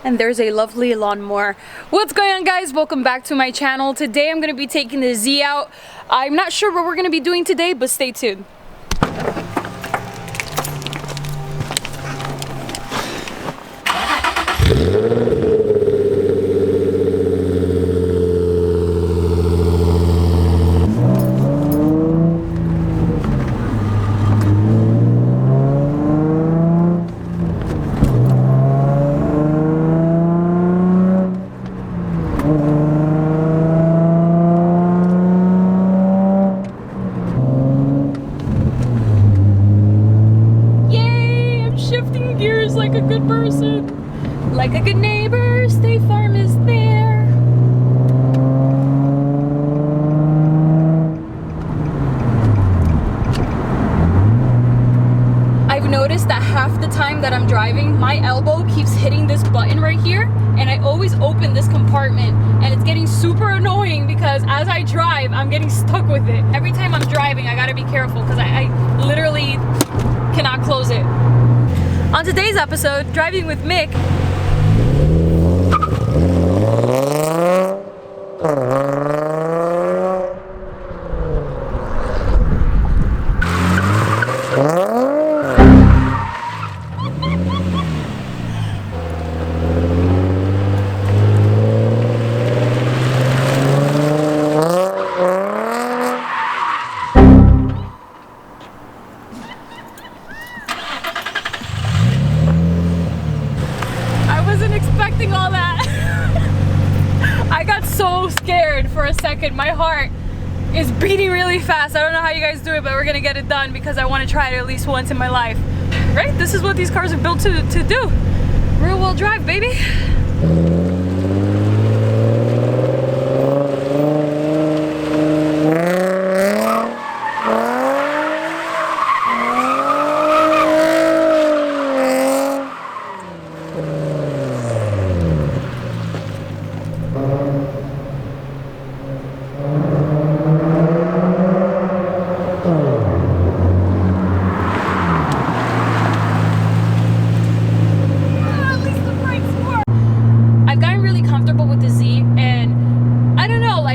and there's a lovely lawnmower. What's going on, guys? Welcome back to my channel. Today I'm going to be taking the Z out. I'm not sure what we're going to be doing today, but stay tuned. Like a good person, like a good neighbor, State Farm is there. I've noticed that half the time that I'm driving, my elbow keeps hitting this button right here, and I always open this compartment, and it's getting super annoying because as I drive, I'm getting stuck with it. Every time I'm driving, I gotta be careful because I literally cannot close it. On today's episode, Driving with Mick. Expecting all that. I got so scared for a second. My heart is beating really fast. I don't know how you guys do it, but we're gonna get it done because I want to try it at least once in my life. Right? This is what these cars are built to do. Rear wheel drive, baby.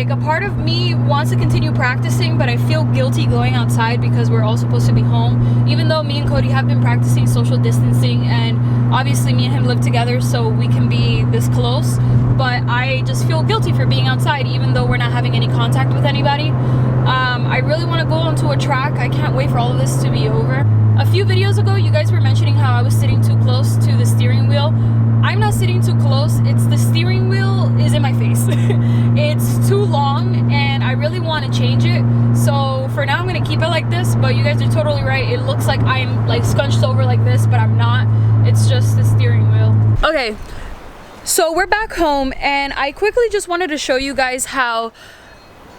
A part of me wants to continue practicing, but I feel guilty going outside because we're all supposed to be home, even though me and Cody have been practicing social distancing, and obviously me and him live together so we can be this close, but I just feel guilty for being outside even though we're not having any contact with anybody. I really want to go onto a track. I can't wait for all of this to be over. A few videos ago, you guys were mentioning how I was sitting too close to the steering wheel. I'm not sitting too close. It's the steering wheel is in my face. It's too long and I really want to change it. So for now I'm going to keep it like this, but you guys are totally right. It looks like I'm like scrunched over like this, but I'm not. It's just the steering wheel. Okay, so we're back home and I quickly just wanted to show you guys how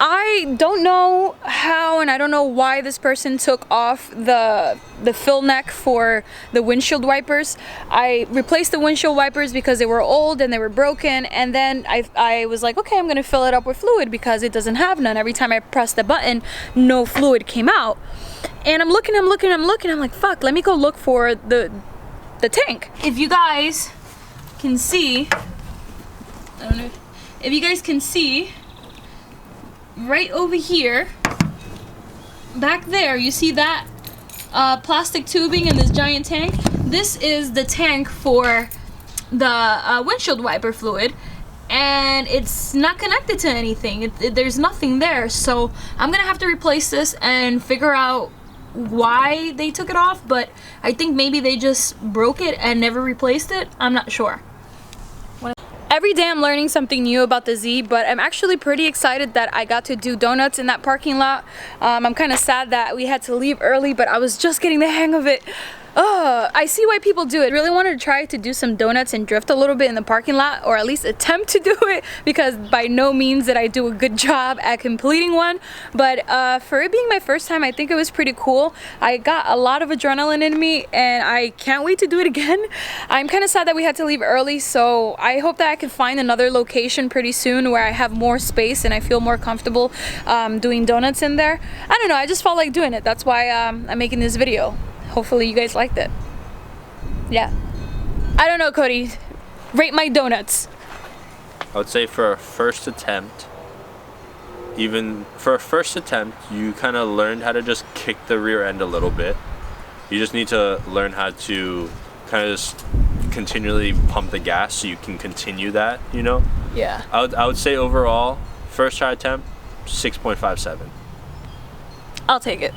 I don't know how and I don't know why this person took off the fill neck for the windshield wipers. I replaced the windshield wipers because they were old and they were broken, and then I was like, okay, I'm gonna fill it up with fluid because it doesn't have none. Every time I pressed the button, no fluid came out. And I'm looking, I'm like, fuck, let me go look for the tank. If you guys can see, I don't know if you guys can see, right over here, back there, you see that plastic tubing and this giant tank? This is the tank for the windshield wiper fluid, and it's not connected to anything. There's nothing there, so I'm gonna have to replace this and figure out why they took it off, but I think maybe they just broke it and never replaced it. I'm not sure. Every day I'm learning something new about the Z, but I'm actually pretty excited that I got to do donuts in that parking lot. I'm kind of sad that we had to leave early, but I was just getting the hang of it. I see why people do it. Really wanted to try to do some donuts and drift a little bit in the parking lot, or at least attempt to do it, because by no means did I do a good job at completing one. But for it being my first time, I think it was pretty cool. I got a lot of adrenaline in me and I can't wait to do it again. I'm kind of sad that we had to leave early, so I hope that I can find another location pretty soon where I have more space and I feel more comfortable doing donuts in there. I don't know, I just felt like doing it. That's why I'm making this video. Hopefully you guys liked it. Yeah. I don't know, Cody. Rate my donuts. I would say for a first attempt, even for a first attempt, you kind of learned how to just kick the rear end a little bit. You just need to learn how to kind of just continually pump the gas so you can continue that, you know? Yeah. I would say overall, first try attempt, 6.57. I'll take it.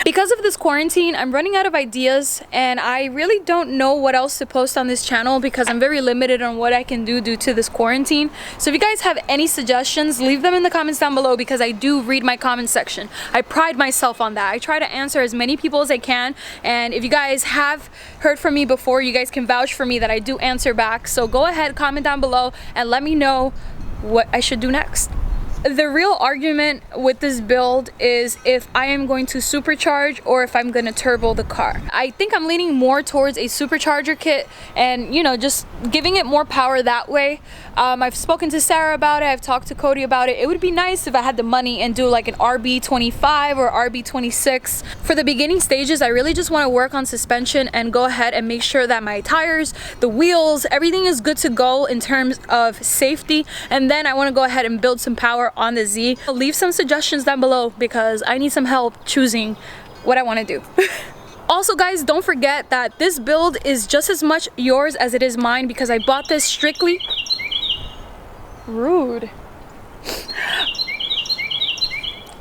Because of this quarantine, I'm running out of ideas and I really don't know what else to post on this channel because I'm very limited on what I can do due to this quarantine. So if you guys have any suggestions, leave them in the comments down below because I do read my comment section. I pride myself on that. I try to answer as many people as I can, and if you guys have heard from me before, you guys can vouch for me that I do answer back. So go ahead, comment down below and let me know what I should do next. The real argument with this build is if I am going to supercharge or if I'm going to turbo the car. I think I'm leaning more towards a supercharger kit and, you know, just giving it more power that way. I've spoken to Sarah about it. I've talked to Cody about it. It would be nice if I had the money and do like an RB25 or RB26. For the beginning stages, I really just want to work on suspension and go ahead and make sure that my tires, the wheels, everything is good to go in terms of safety. And then I want to go ahead and build some power on the Z. Leave some suggestions down below because I need some help choosing what I want to do. Also guys, don't forget that this build is just as much yours as it is mine because I bought this strictly... Rude.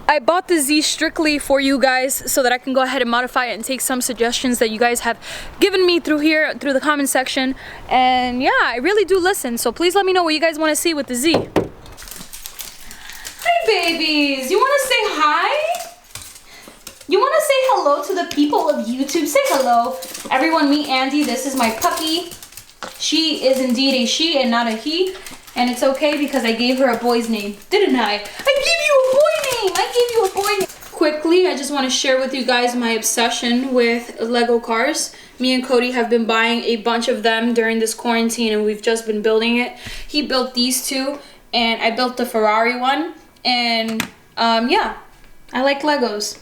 I bought the Z strictly for you guys so that I can go ahead and modify it and take some suggestions that you guys have given me through here, through the comment section. And yeah, I really do listen, so please let me know what you guys want to see with the Z. Hi babies, you want to say hi? You want to say hello to the people of YouTube? Say hello. Everyone meet Andy. This is my puppy. She is indeed a she and not a he. And it's okay because I gave her a boy's name, didn't I? I gave you a boy name! I gave you a boy name! Quickly, I just want to share with you guys my obsession with Lego cars. Me and Cody have been buying a bunch of them during this quarantine and we've just been building it. He built these two and I built the Ferrari one. And yeah, I like Legos.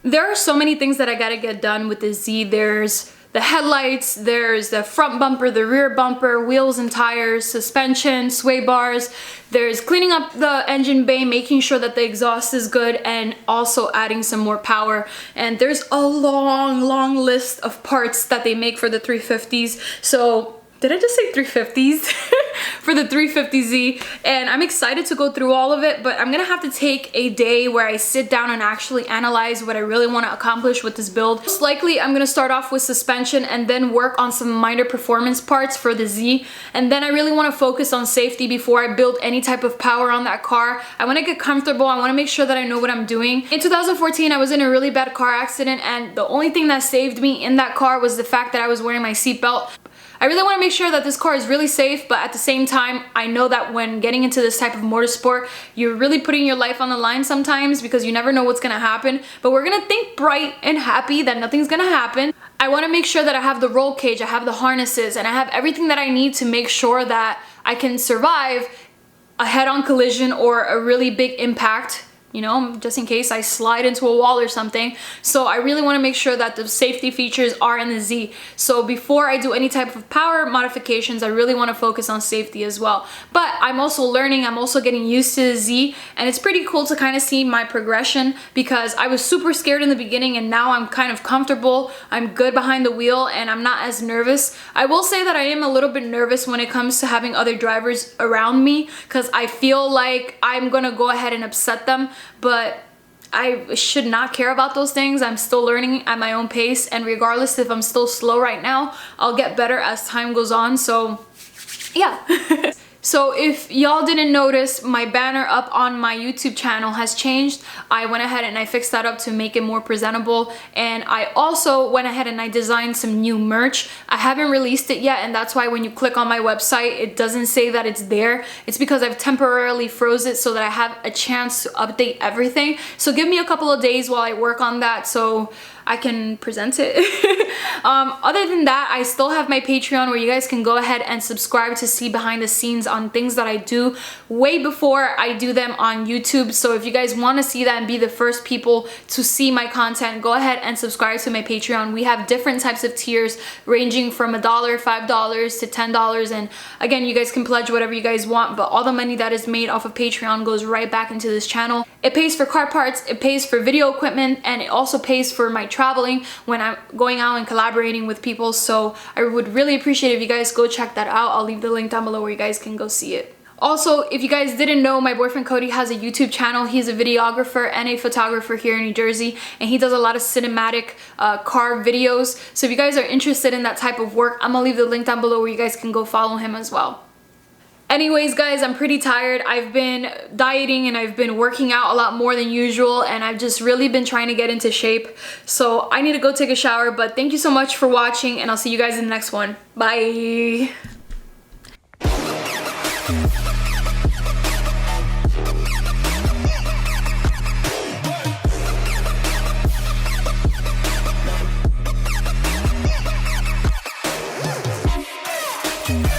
There are so many things that I gotta get done with the Z. There's the headlights, there's the front bumper, the rear bumper, wheels and tires, suspension, sway bars. There's cleaning up the engine bay, making sure that the exhaust is good, and also adding some more power. And there's a long list of parts that they make for the 350s. So did I just say 350s? For the 350Z, and I'm excited to go through all of it, but I'm gonna have to take a day where I sit down and actually analyze what I really want to accomplish with this build. Most likely I'm gonna start off with suspension and then work on some minor performance parts for the Z, and then I really want to focus on safety before I build any type of power on that car. I want to get comfortable. I want to make sure that I know what I'm doing. In 2014 I was in a really bad car accident, and the only thing that saved me in that car was the fact that I was wearing my seatbelt. I really want to make sure that this car is really safe, but at the same time, I know that when getting into this type of motorsport, you're really putting your life on the line sometimes because you never know what's going to happen. But we're going to think bright and happy that nothing's going to happen. I want to make sure that I have the roll cage, I have the harnesses, and I have everything that I need to make sure that I can survive a head-on collision or a really big impact, you know, just in case I slide into a wall or something. So I really want to make sure that the safety features are in the Z. So before I do any type of power modifications, I really want to focus on safety as well. But I'm also learning, I'm also getting used to the Z, and it's pretty cool to kind of see my progression because I was super scared in the beginning and now I'm kind of comfortable. I'm good behind the wheel and I'm not as nervous. I will say that I am a little bit nervous when it comes to having other drivers around me because I feel like I'm gonna go ahead and upset them. But I should not care about those things. I'm still learning at my own pace, and regardless if I'm still slow right now, I'll get better as time goes on. So yeah. So if y'all didn't notice, my banner up on my YouTube channel has changed. I went ahead and I fixed that up to make it more presentable, and I also went ahead and I designed some new merch. I haven't released it yet, and that's why when you click on my website it doesn't say that it's there. It's because I've temporarily froze it so that I have a chance to update everything. So give me a couple of days while I work on that so I can present it. Other than that, I still have my Patreon where you guys can go ahead and subscribe to see behind the scenes on things that I do way before I do them on YouTube. So if you guys want to see that and be the first people to see my content, go ahead and subscribe to my Patreon. We have different types of tiers ranging from $1, $5 to $10, and again, you guys can pledge whatever you guys want, but all the money that is made off of Patreon goes right back into this channel. It pays for car parts, it pays for video equipment, and it also pays for my traveling when I'm going out and collaborating with people. So I would really appreciate it if you guys go check that out. I'll leave the link down below where you guys can go see it. Also, if you guys didn't know, my boyfriend Cody has a YouTube channel. He's a videographer and a photographer here in New Jersey, and he does a lot of cinematic car videos. So if you guys are interested in that type of work, I'm gonna leave the link down below where you guys can go follow him as well. Anyways, guys, I'm pretty tired. I've been dieting and I've been working out a lot more than usual, and I've just really been trying to get into shape. So I need to go take a shower, but thank you so much for watching, and I'll see you guys in the next one. Bye. Yeah.